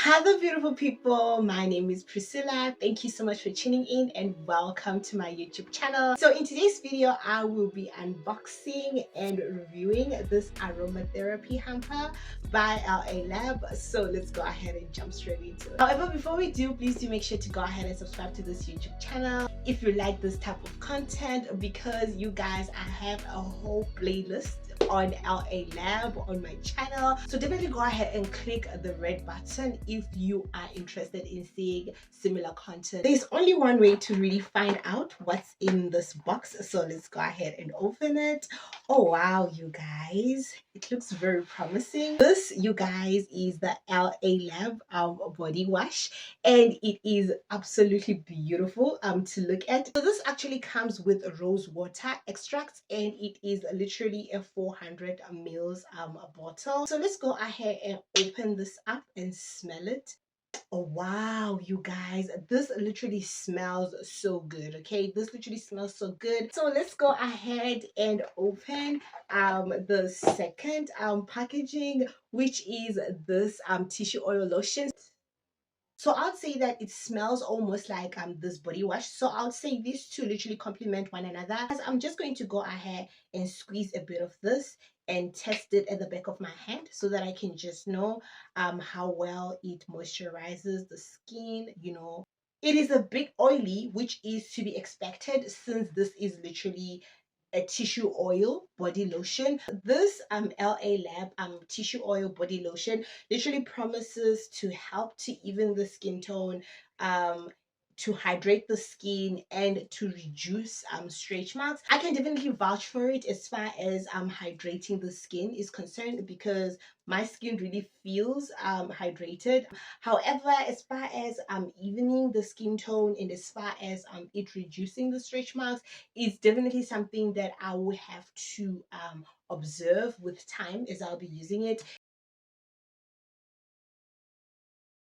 Hello, beautiful people. My name is Priscilla. Thank you so much for tuning in and welcome to my YouTube channel. So, in today's video, I will be unboxing and reviewing this aromatherapy hamper by LA Lab. So, let's go ahead and jump straight into it. However, before we do, please do make sure to go ahead and subscribe to this YouTube channel if you like this type of content, because you guys, I have a whole playlist on LA Lab on my channel, so definitely go ahead and click the red button if you are interested in seeing similar content. There's only one way to really find out what's in this box, so let's go ahead and open it. Oh wow, you guys, it looks very promising. This, you guys, is the LA Lab body wash, and it is absolutely beautiful to look at. So this actually comes with rose water extracts, and it is literally a 400 mils bottle. So let's go ahead and open this up and smell it. Oh wow, you guys, this literally smells so good. Okay, this literally smells so good. So let's go ahead and open the second packaging, which is this tissue oil lotion. So I'd say that it smells almost like this body wash. So I'll say these two literally complement one another. As I'm just going to go ahead and squeeze a bit of this and test it at the back of my hand so that I can just know how well it moisturizes the skin. It is a bit oily, which is to be expected since this is literally a tissue oil body lotion. This LA Lab tissue oil body lotion literally promises to help to even the skin tone, to hydrate the skin, and to reduce stretch marks. I can definitely vouch for it as far as hydrating the skin is concerned, because my skin really feels hydrated. However, as far as evening the skin tone, and as far as it reducing the stretch marks, is definitely something that I will have to observe with time as I'll be using it.